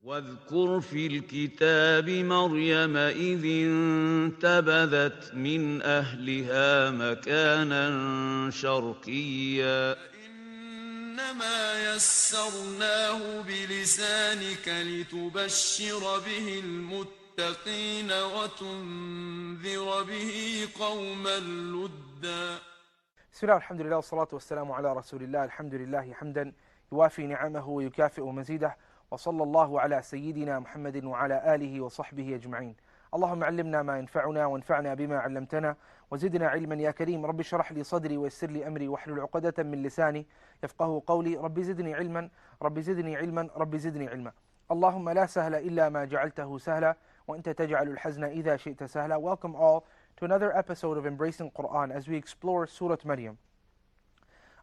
واذكر في الكتاب مريم إذ انتبذت من أهلها مكانا شرقيا إنما يسرناه بلسانك لتبشر به المتقين وتنذر به قوما لدا. بسم الله والحمد لله والصلاة والسلام على رسول الله. الحمد لله حمدا يوافي نعمه ويكافئ مزيده، وصلى الله على سيدنا محمد وعلى آله وصحبه أجمعين. اللهم علمنا ما ينفعنا وانفعنا بما علمتنا وزدنا علما يا كريم. رب اشرح لي صدري ويسر لي أمري واحلل عقدة من لساني يفقه قولي. رب زدني علما رب زدني علما رب زدني علما. اللهم لا سهل إلا ما جعلته سهلا وأنت تجعل الحزن إذا شئت سهلا. Welcome all to another episode of Embracing Quran as we explore Surah Maryam.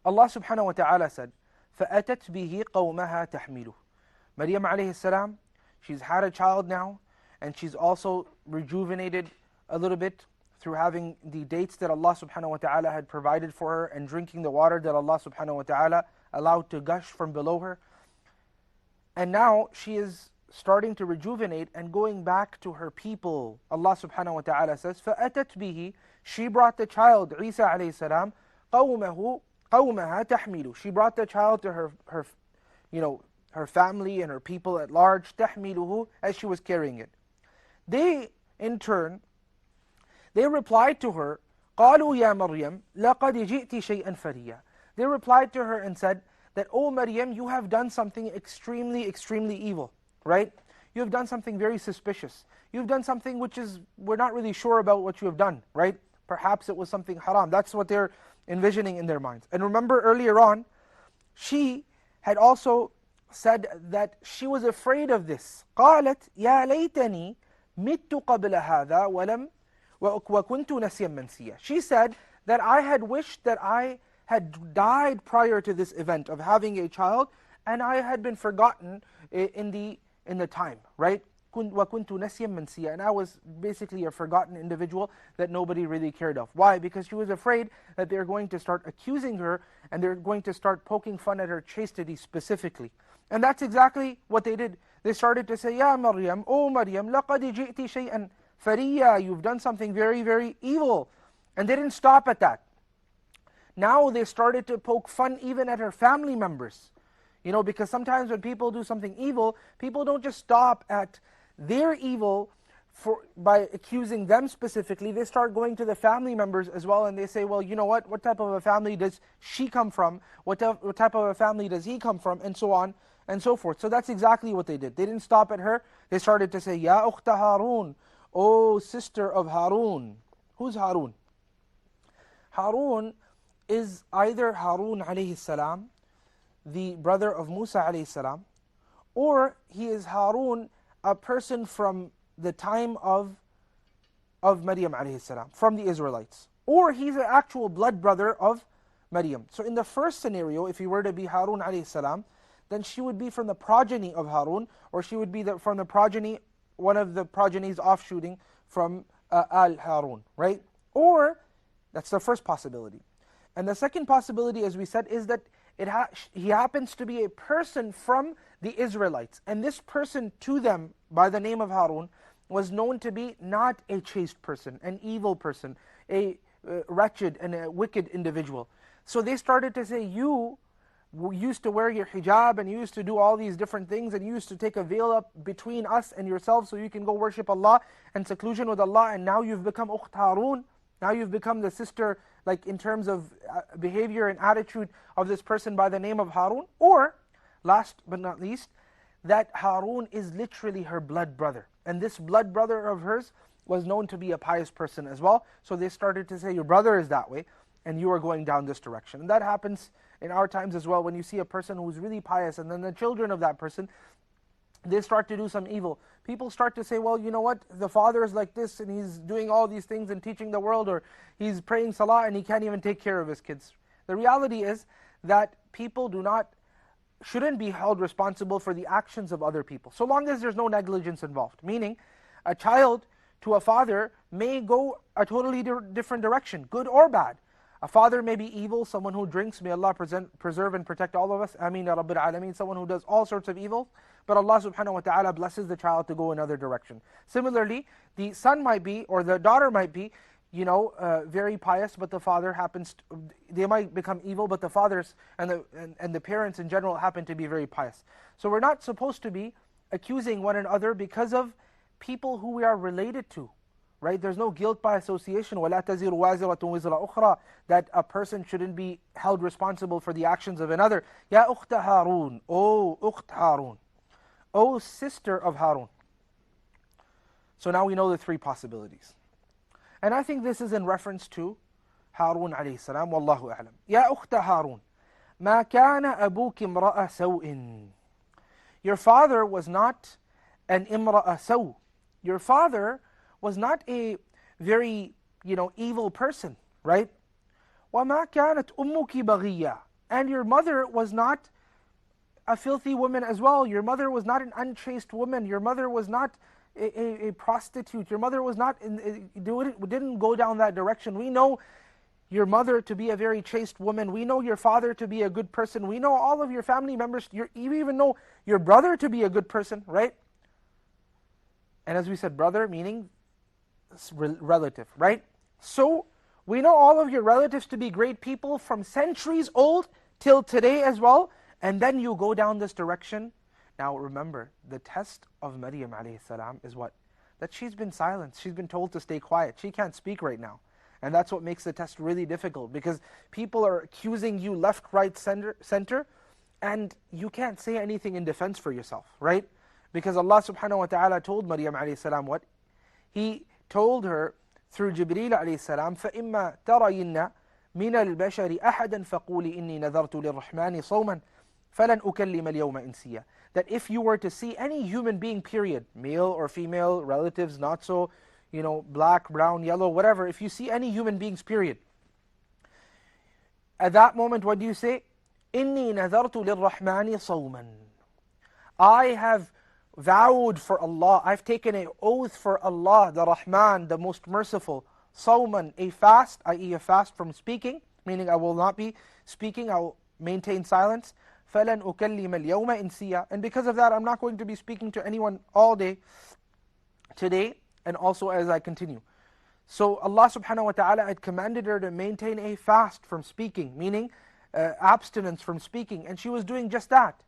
Allah subhanahu wa ta'ala said, فَأَتَتْ بِهِ قَوْمَهَا تَحْمِلُهُ. Maryam alayhi salam, she's had a child now, and she's also rejuvenated a little bit through having the dates that Allah subhanahu wa ta'ala had provided for her and drinking the water that Allah subhanahu wa ta'ala allowed to gush from below her. And now she is starting to rejuvenate and going back to her people. Allah subhanahu wa ta'ala says, فَأَتَتْ بِهِ, she brought the child, Isa alayhi salam, قَوْمَهَا تَحْمِلُ. She brought the child to her her family and her people at large, تَحْمِلُهُ, as she was carrying it. They, in turn, they replied to her, قَالُوا يَا مَرْيَمْ لَقَدْ جِئْتِ شَيْئًا فَرِيًّا. They replied to her and said that, "O Maryam, you have done something extremely, extremely evil." Right? You have done something very suspicious. You've done something which is, we're not really sure about what you have done, right? Perhaps it was something haram. That's what they're envisioning in their minds. And remember earlier on, she had also said that she was afraid of this. قالت يا ليتني مت قبل هذا ولم وكنت نسيا منسيا. She said that I had wished that I had died prior to this event of having a child, and I had been forgotten in the time, right? وَكُنْتُ نَسْيًا مَنْسِيًا. And I was basically a forgotten individual that nobody really cared of. Why? Because she was afraid that they're going to start accusing her and they're going to start poking fun at her chastity specifically. And that's exactly what they did. They started to say, "Ya Maryam, O Maryam, لَقَدْ جِئْتِ شَيْئًا فَرِيًّا. You've done something very, very evil." And they didn't stop at that. Now they started to poke fun even at her family members. You know, because sometimes when people do something evil, people don't just stop at their evil by accusing them specifically. They start going to the family members as well, and they say, well, you know what type of a family does she come from? What type of a family does he come from? And so on and so forth. So that's exactly what they did. They didn't stop at her. They started to say, Ya ukhta Harun, O sister of Harun. Who's Harun? Harun is either Harun alayhi salam, the brother of Musa alayhi salam, or he is Harun, a person from the time of Maryam alayhi salam, from the Israelites. Or he's an actual blood brother of Maryam. So in the first scenario, if he were to be Harun alayhi salam, then she would be from the progeny of Harun, or she would be from the progeny, one of the progenies offshooting from Al-Harun, right? Or, that's the first possibility. And the second possibility, as we said, is that he happens to be a person from the Israelites. And this person to them, by the name of Harun, was known to be not a chaste person, an evil person, a wretched and a wicked individual. So they started to say, you used to wear your hijab, and you used to do all these different things, and you used to take a veil up between us and yourself so you can go worship Allah and seclusion with Allah, and now you've become Ukht Harun. Now you've become the sister, like in terms of behavior and attitude of this person by the name of Harun. Or, last but not least, that Harun is literally her blood brother. And this blood brother of hers was known to be a pious person as well. So they started to say, your brother is that way, and you are going down this direction. And that happens in our times as well, when you see a person who's really pious, and then the children of that person, they start to do some evil. People start to say, well, you know what, the father is like this, and he's doing all these things and teaching the world, or he's praying salah and he can't even take care of his kids. The reality is that people shouldn't be held responsible for the actions of other people, so long as there's no negligence involved. Meaning, a child to a father may go a totally different direction, good or bad. A father may be evil, someone who drinks, may Allah preserve and protect all of us. Ameen ya Rabbil Alameen. Someone who does all sorts of evil, but Allah subhanahu wa ta'ala blesses the child to go another direction. Similarly, the son might be, or the daughter might be, very pious, but the father they might become evil, but the fathers and the parents in general happen to be very pious. So we're not supposed to be accusing one another because of people who we are related to. Right? There's no guilt by association. وَلَا تَزِرُ وَازِرَةٌ وِزْرَ أُخْرَى. That a person shouldn't be held responsible for the actions of another. يَا أُخْتَ هَارُونَ. Oh, أُخْت هَارُونَ. Oh, sister of Harun. So now we know the three possibilities. And I think this is in reference to Harun alayhi salam. Wallahu a'lam. يَا أُخْتَ هَارُونَ مَا كَانَ أَبُوكِ امْرَأَ سَوْءٍ. Your father was not an imra'a saw. Your father was not a very, evil person, right? وَمَا كَانَتْ أُمُّكِ بَغِيًّا. And your mother was not a filthy woman as well. Your mother was not an unchaste woman. Your mother was not a prostitute. Your mother was not, didn't go down that direction. We know your mother to be a very chaste woman. We know your father to be a good person. We know all of your family members. You even know your brother to be a good person, right? And as we said, brother meaning relative, right? So we know all of your relatives to be great people from centuries old till today as well, and then you go down this direction. Now remember, the test of Maryam alayhi salam is what? That she's been silenced. She's been told to stay quiet. She can't speak right now. And that's what makes the test really difficult, because people are accusing you left, right, center, and you can't say anything in defense for yourself, right? Because Allah subhanahu wa ta'ala told Maryam alayhi salam what? He told her through Jibreel alayhi salam, فَإِمَّا تَرَيِنَّ مِنَ الْبَشَرِ أَحَدًا فَقُولِ إِنِّي نَذَرْتُ لِلرَّحْمَنِ صَوْمًا فَلَنْ أُكَلِّمَ الْيَوْمَ إِنْسِيًّا. That if you were to see any human being, period, male or female, relatives, not so, black, brown, yellow, whatever, if you see any human beings, period, at that moment, what do you say? إِنِّي نَذَرْتُ لِلرَّحْمَنِ صَوْمًا. I have vowed for Allah, I've taken an oath for Allah, the Rahman, the most merciful, sawman, a fast, i.e. a fast from speaking, meaning I will not be speaking, I will maintain silence. فَلَنْ أُكَلِّمَ الْيَوْمَ إِنْسِيًّا. And because of that, I'm not going to be speaking to anyone all day today, and also as I continue. So Allah subhanahu wa ta'ala had commanded her to maintain a fast from speaking, meaning abstinence from speaking, and she was doing just that.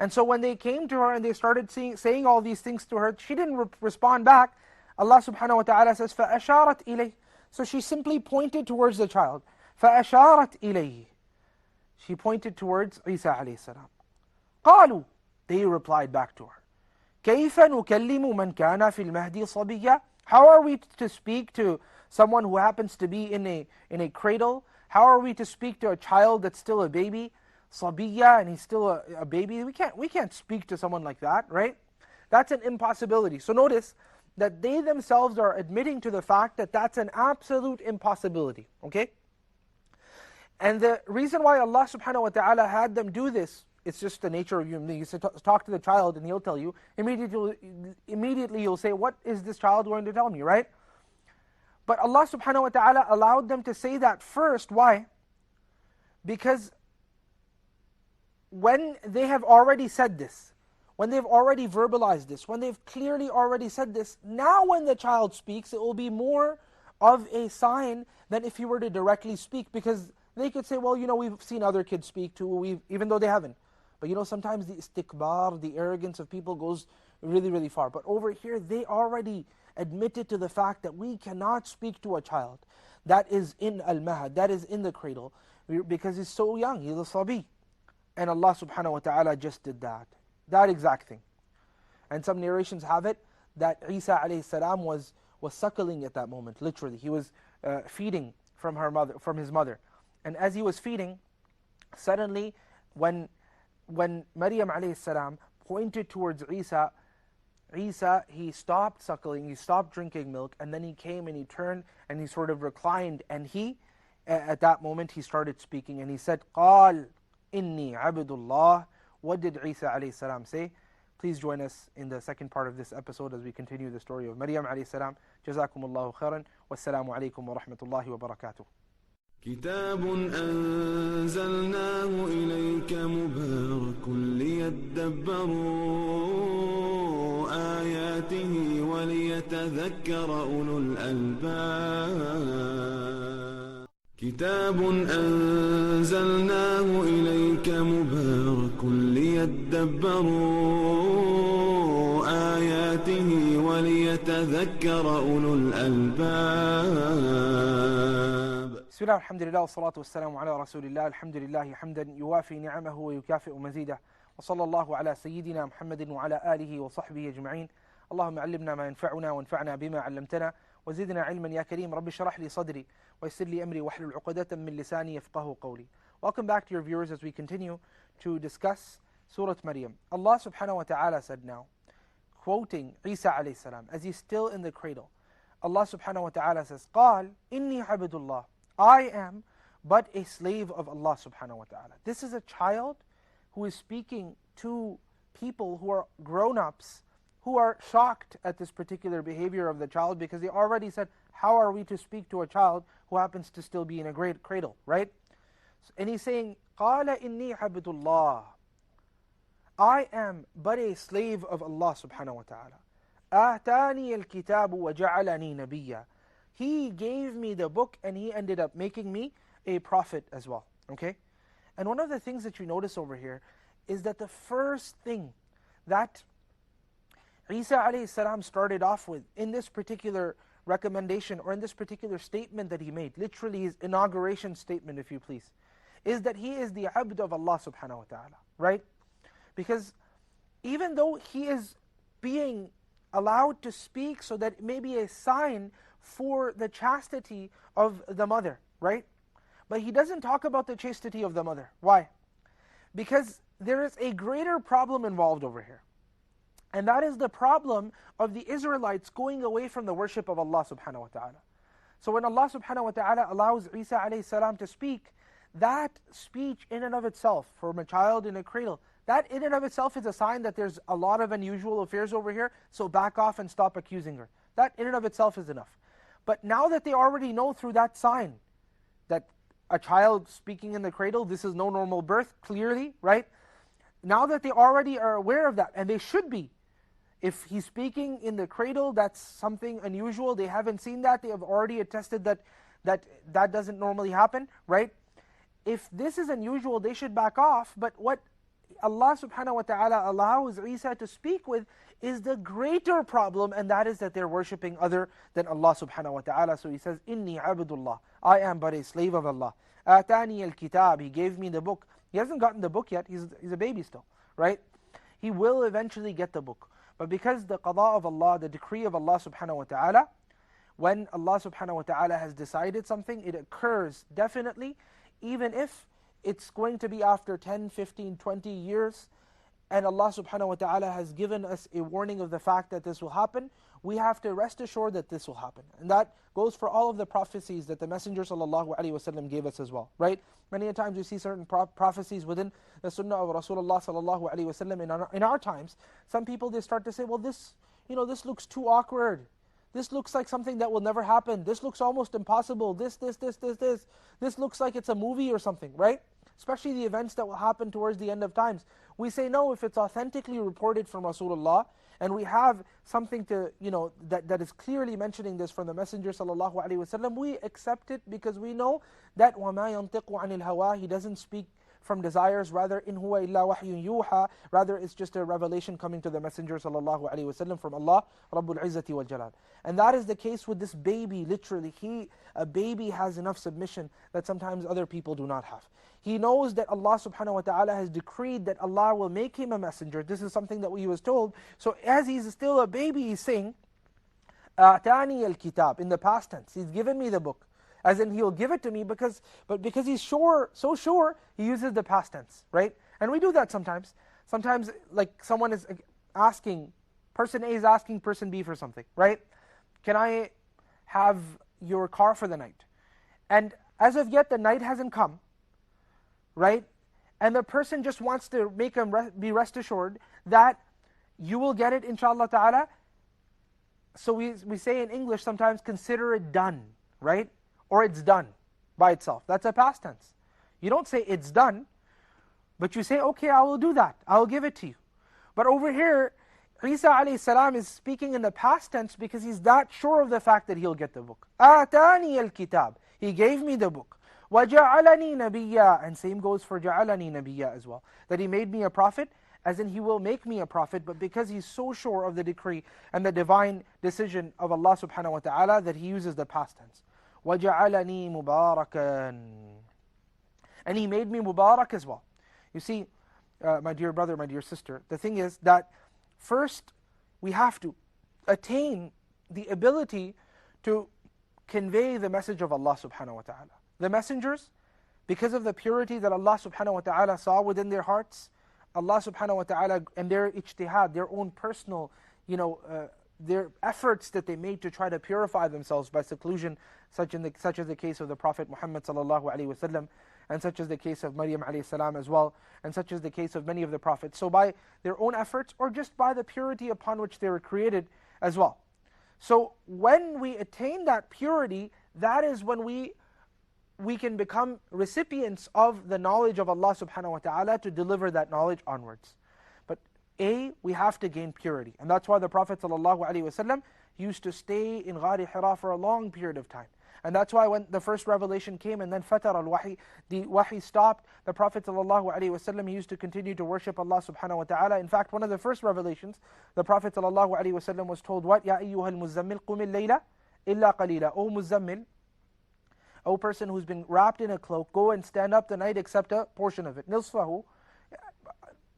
And so when they came to her and they started saying all these things to her, she didn't respond back. Allah subhanahu wa ta'ala says, فَأَشَارَتْ إِلَيْهِ. So she simply pointed towards the child. فَأَشَارَتْ إِلَيْهِ. She pointed towards Isa alayhi salam. قَالُوا. They replied back to her. كَيْفَ نُكَلِّمُ مَنْ كَانَ فِي الْمَهْدِ صَبِيًّا. How are we to speak to someone who happens to be in a cradle? How are we to speak to a child that's still a baby? Sabiyya, and he's still a baby. We can't speak to someone like that, right? That's an impossibility. So notice that they themselves are admitting to the fact that that's an absolute impossibility, okay? And the reason why Allah subhanahu wa ta'ala had them do this, it's just the nature of human beings. You talk to the child and he'll tell you, immediately you'll say, what is this child going to tell me, right? But Allah subhanahu wa ta'ala allowed them to say that first. Why? Because when they have already said this, when they've already verbalized this, when they've clearly already said this, now when the child speaks, it will be more of a sign than if you were to directly speak, because they could say, well, we've seen other kids speak too, even though they haven't. But sometimes the istikbar, the arrogance of people goes really, really far. But over here, they already admitted to the fact that we cannot speak to a child that is in al-mahad, that is in the cradle, because he's so young, he's a sabi. And Allah subhanahu wa ta'ala just did that exact thing. And some narrations have it that Isa alayhi salam was suckling at that moment, literally. He was feeding from his mother. And as he was feeding, suddenly when Maryam alayhi salam pointed towards Isa, he stopped suckling, he stopped drinking milk, and then he came and he turned and he sort of reclined, and at that moment he started speaking, and he said, قال إني عبد الله. What did Isa alayhi salam say? Please join us in the second part of this episode as we continue the story of Maryam alayhi salam. Jazakumullahu khairan. Wassalamu alaikum wa rahmatullahi wa barakatuh. كتاب أنزلناه إليك مبارك ليدبروا آياته وليتذكر أولو الألباب كتاب أنزلناه إليك مبارك ليدبروا آياته وليتذكر أولو الألباب بسم الله الحمد لله والصلاة والسلام على رسول الله الحمد لله حمدا يوافي نعمه ويكافئ مزيده وصلى الله على سيدنا محمد وعلى آله وصحبه أجمعين اللهم علمنا ما ينفعنا وانفعنا بما علمتنا وزدنا علما يا كريم رب اشرح لي صدري ويسر لي أمري واحلل عقدة من لساني يفقه قولي. Welcome back to your viewers as we continue to discuss Surah Maryam. Allah subhanahu wa ta'ala said now, quoting Isa alayhi salam as he's still in the cradle, Allah subhanahu wa ta'ala says, قال إني عبد الله, I am but a slave of Allah subhanahu wa ta'ala. This is a child who is speaking to people who are grown-ups who are shocked at this particular behavior of the child because they already said, how are we to speak to a child who happens to still be in a great cradle, right? And he's saying, قال إني عبد الله, I am but a slave of Allah subhanahu wa ta'ala. آتاني الكتاب وجعلني نبيا. He gave me the book and he ended up making me a prophet as well. Okay? And one of the things that you notice over here is that the first thing that Isa alayhi salam started off with in this particular recommendation or in this particular statement that he made, literally his inauguration statement if you please, is that he is the abd of Allah subhanahu wa ta'ala. Right? Because even though he is being allowed to speak so that it may be a sign for the chastity of the mother, right? But he doesn't talk about the chastity of the mother. Why? Because there is a greater problem involved over here. And that is the problem of the Israelites going away from the worship of Allah subhanahu wa ta'ala. So when Allah subhanahu wa ta'ala allows Isa alayhi salam to speak, that speech in and of itself, from a child in a cradle, that in and of itself is a sign that there's a lot of unusual affairs over here, so back off and stop accusing her. That in and of itself is enough. But now that they already know through that sign that a child speaking in the cradle, this is no normal birth, clearly, right? Now that they already are aware of that, and they should be. If he's speaking in the cradle, that's something unusual. They haven't seen that. They have already attested that doesn't normally happen, right? If this is unusual, they should back off. But what Allah subhanahu wa ta'ala allows Isa to speak with is the greater problem, and that is that they're worshipping other than Allah subhanahu wa ta'ala. So he says, Inni abdullah, I am but a slave of Allah. Atani al-kitab, he gave me the book. He hasn't gotten the book yet, he's a baby still, right? He will eventually get the book. But because the qada of Allah, the decree of Allah subhanahu wa ta'ala, when Allah subhanahu wa ta'ala has decided something, it occurs definitely, even if it's going to be after 10, 15, 20 years, and Allah subhanahu wa ta'ala has given us a warning of the fact that this will happen, we have to rest assured that this will happen. And that goes for all of the prophecies that the Messenger sallallahu alaihi wasallam gave us as well, right? Many a times we see certain prophecies within the sunnah of Rasulullah sallallahu alaihi wasallam in our times. Some people, they start to say, well, this looks too awkward. This looks like something that will never happen. This looks almost impossible. This looks like it's a movie or something, right? Especially the events that will happen towards the end of times. We say no, if it's authentically reported from Rasulullah, and we have something to, that is clearly mentioning this from the Messenger sallallahu alaihi wasallam, we accept it because we know that وَمَا يَنْطِقُ عَنِ الْهَوَىٰ, he doesn't speak from desires, rather in huwa illa wahyun yuha, rather it's just a revelation coming to the Messenger sallallahu alaihi wasallam from Allah Rabbul Izzati wal Jalal. And that is the case with this baby. Literally, a baby has enough submission that sometimes other people do not have. He knows that Allah subhanahu wa ta'ala has decreed that Allah will make him a messenger. This is something that he was told. So as he's still a baby, he's saying, أَعْتَانِيَ الْكِتَابِ, in the past tense. He's given me the book. As in, he'll give it to me because he's sure, so sure, he uses the past tense, right? And we do that sometimes. Sometimes, like someone is asking, person A is asking person B for something, right? Can I have your car for the night? And as of yet, the night hasn't come, right? And the person just wants to make him be rest assured that you will get it, inshallah ta'ala. So we say in English sometimes, consider it done, right? Or it's done, by itself. That's a past tense. You don't say it's done, but you say, okay, I will do that. I will give it to you. But over here, Isa alayhi salam is speaking in the past tense because he's that sure of the fact that he'll get the book. آتاني الكتاب. He gave me the book. وَجَعَلَنِي نَبِيًّا. And same goes for جَعَلَنِي نَبِيًّا as well. That he made me a prophet, as in he will make me a prophet, but because he's so sure of the decree and the divine decision of Allah subhanahu wa ta'ala that he uses the past tense. وَجَعَلَنِي مُبَارَكًا. And he made me Mubarak as well. You see, my dear brother, my dear sister, the thing is that first we have to attain the ability to convey the message of Allah subhanahu wa ta'ala. The messengers, because of the purity that Allah subhanahu wa ta'ala saw within their hearts, Allah subhanahu wa ta'ala, and their ijtihad, their own personal, their efforts that they made to try to purify themselves by seclusion, such as the case of the Prophet Muhammad sallallahu alaihi wasallam, and such as the case of Maryam alayhi salam as well, and such as the case of many of the prophets. So by their own efforts, or just by the purity upon which they were created as well. So when we attain that purity, that is when we can become recipients of the knowledge of Allah subhanahu wa ta'ala to deliver that knowledge onwards. But we have to gain purity. And that's why the Prophet sallallahu alaihi wasallam used to stay in Ghari Hira for a long period of time. And that's why when the first revelation came and then fatar al-wahi, the wahi stopped, the Prophet ﷺ, he used to continue to worship Allah subhanahu wa ta'ala. In fact, one of the first revelations, the Prophet ﷺ was told what? Ya ayyuhal muzammil qum al-layla illa qalila. O muzammil, O person who's been wrapped in a cloak, go and stand up the night except a portion of it. Nisfahu,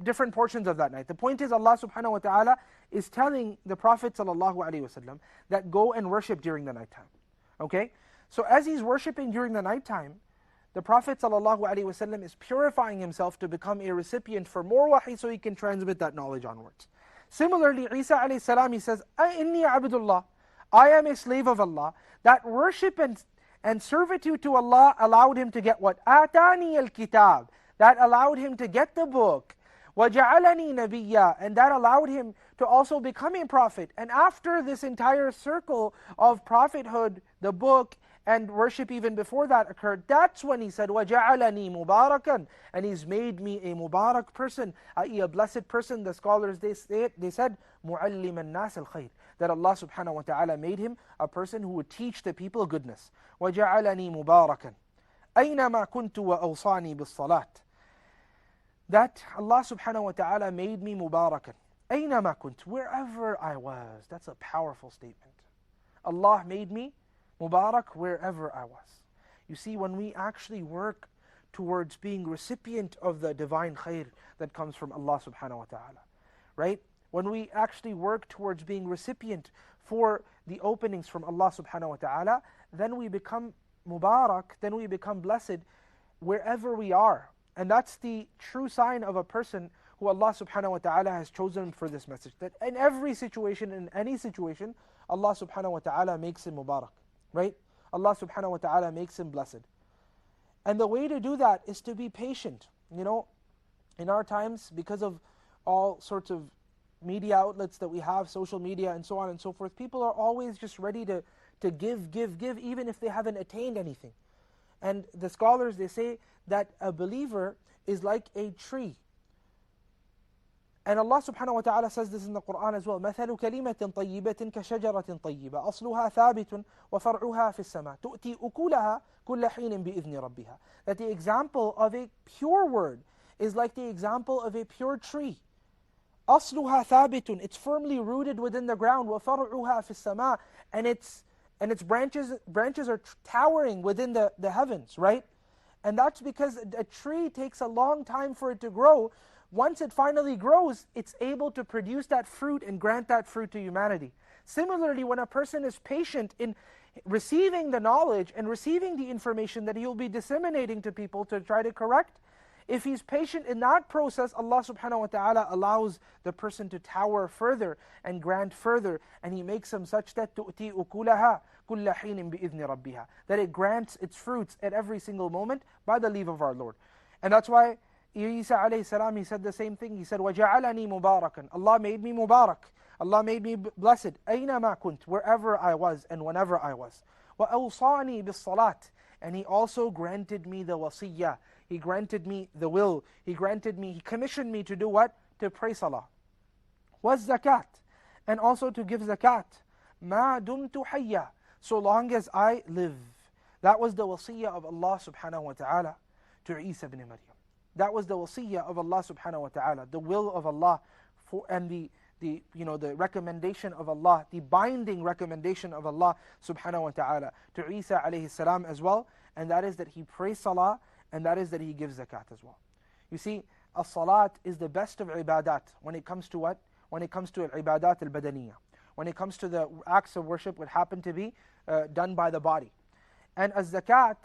different portions of that night. The point is Allah subhanahu wa ta'ala is telling the Prophet ﷺ that go and worship during the night time. Okay? So as he's worshipping during the nighttime, the Prophet ﷺ is purifying himself to become a recipient for more wahi so he can transmit that knowledge onwards. Similarly, Isa alayhi salam, he says, Inni Abdullah, I am a slave of Allah. That worship and servitude to Allah allowed him to get what? Atani al-kitab. That allowed him to get the book. وَجَعَلَنِي نَبِيًّا. And that allowed him to also become a prophet. And after this entire circle of prophethood, the book, and worship even before that occurred, that's when he said, وَجَعَلَنِي مُبَارَكًا. And he's made me a Mubarak person, i.e. a blessed person. The scholars, they said, مُعَلِّمَ النَّاسِ الْخَيْرِ. That Allah subhanahu wa ta'ala made him a person who would teach the people goodness. وَجَعَلَنِي مُبَارَكًا أَيْنَمَا كُنْتُ وَأَوْصَانِي بِالصَّلَاةِ. That Allah subhanahu wa ta'ala made me Mubarakan. أَيْنَمَا كُنْتُ. Wherever I was. That's a powerful statement. Allah made me Mubarak wherever I was. You see, when we actually work towards being recipient of the divine khair that comes from Allah subhanahu wa ta'ala, right? When we actually work towards being recipient for the openings from Allah subhanahu wa ta'ala, then we become Mubarak, then we become blessed wherever we are. And that's the true sign of a person who Allah subhanahu wa ta'ala has chosen for this message. That in every situation, in any situation, Allah subhanahu wa ta'ala makes him Mubarak. Right? Allah subhanahu wa ta'ala makes him blessed. And the way to do that is to be patient. In our times, because of all sorts of media outlets that we have, social media and so on and so forth, people are always just ready to give, even if they haven't attained anything. And the scholars, they say that a believer is like a tree. And Allah subhanahu wa ta'ala says this in the Quran as well. مَثَلُ كَلِمَةٍ طَيِّبَةٍ كَشَجَرَةٍ طَيِّبَةٍ أَصْلُهَا ثَابِتٌ وَفَرْعُهَا فِي السَّمَاءِ تُؤْتِي أُكُولَهَا كُلَّ حِينٍ بِإِذْنِ رَبِّهَا. That the example of a pure word is like the example of a pure tree. أَصْلُهَا ثَابِتٌ. It's firmly rooted within the ground. وَفَرْعُهَا فِي السَّمَاءِ. And its branches are towering within the heavens, right? And that's because a tree takes a long time for it to grow. Once it finally grows, it's able to produce that fruit and grant that fruit to humanity. Similarly, when a person is patient in receiving the knowledge and receiving the information that he'll be disseminating to people to try to correct, if he's patient in that process, Allah subhanahu wa ta'ala allows the person to tower further and grant further, and He makes him such that تُؤْتِي أُكُولَهَا كُلَّ حِينٍ بِإِذْنِ رَبِّهَا. That it grants its fruits at every single moment by the leave of our Lord. And that's why Isa alayhi salam, he said the same thing. He said, وَجَعَلَنِي مُبَارَكًا. Allah made me Mubarak. Allah made me blessed. أَيْنَمَا كُنْت. Wherever I was and whenever I was. وَأَوْصَانِي بِالصَّلَاةِ. and He also granted me the wasiyah. He granted me the will. He commissioned me to do what? To pray salah. Was zakat, and also to give zakat. Ma dumtu hayya, so long as I live. That was the wasiyah of Allah subhanahu wa ta'ala to Isa ibn Maryam. That was the wasiyah of Allah subhanahu wa ta'ala, the will of Allah, and the recommendation of Allah, the binding recommendation of Allah subhanahu wa ta'ala to Isa alayhi salam as well, and that is that he prays salah, and that is that he gives zakat as well. You see, as-salat is the best of ibadat when it comes to what? When it comes to al-ibadat al-badaniyah. When it comes to the acts of worship that happen to be done by the body. And az-zakat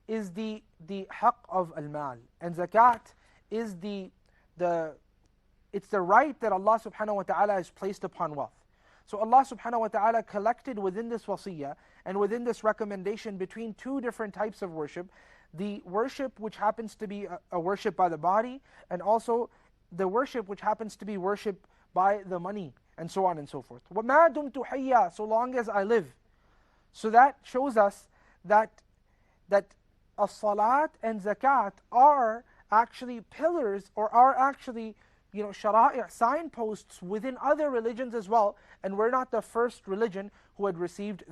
is the haqq of al-mal. And zakat is it's the right that Allah subhanahu wa ta'ala has placed upon wealth. So Allah subhanahu wa ta'ala collected within this wasiyah and within this recommendation between two different types of worship. The worship which happens to be a worship by the body, and also the worship which happens to be worship by the money, and so on and so forth. وَمَا دُمْتُ حَيًّا, so long as I live. So that shows us that as-salat and zakat are actually pillars, or are actually shara'i', signposts within other religions as well, and we're not the first religion who had received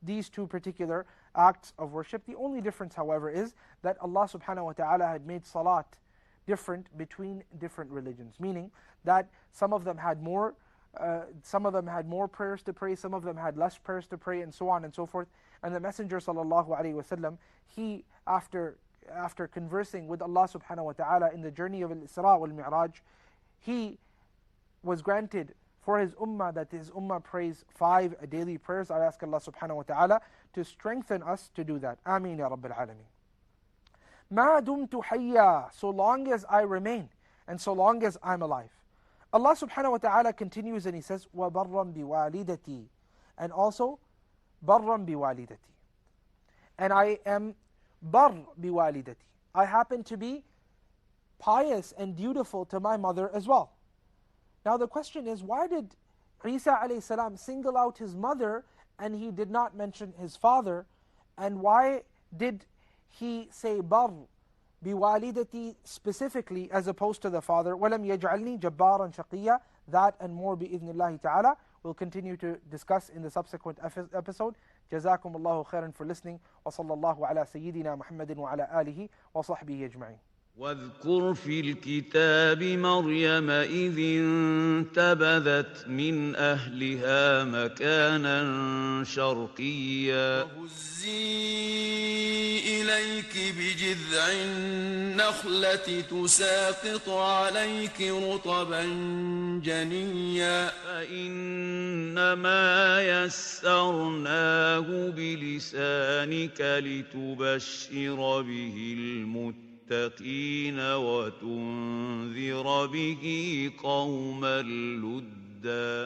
these two particular acts of worship. The only difference, however, is that Allah subhanahu wa ta'ala had made salat different between different religions, meaning that some of them had more prayers to pray, some of them had less prayers to pray, and so on and so forth. And the Messenger sallallahu alaihi wasallam, he after conversing with Allah subhanahu wa ta'ala in the journey of al-Isra wal-Mi'raj, he was granted for his ummah that his ummah prays 5 daily prayers. I ask Allah subhanahu wa ta'ala to strengthen us to do that. Ameen ya Rabbil Alameen. Ma dumtu hayya, so long as I remain, and so long as I'm alive. Allah subhanahu wa ta'ala continues and He says, وَبَرًّا بِوَالِدَتِي, and also بَرًّا بِوَالِدَتِي. And I am bar biwalidati. I happen to be pious and dutiful to my mother as well. Now the question is, why did Isa alayhi salam single out his mother and he did not mention his father? And why did he say bar biwalidati specifically as opposed to the father? وَلَمْ يَجْعَلْنِي جَبَّارًا شَقِيًّا. That and more bi'idhnillahi ta'ala we'll continue to discuss in the subsequent episode. جزاكم الله خيرا for listening. وصلى الله على سيدنا محمد وعلى آله وصحبه أجمعين. واذكر في الكتاب مريم إذ انتبذت من أهلها مكانا شرقيا وهزي إليك بجذع النخلة تساقط عليك رطبا جنيا فإنما يسرناه بلسانك لتبشر به المتقين وتنذر به قوما لدا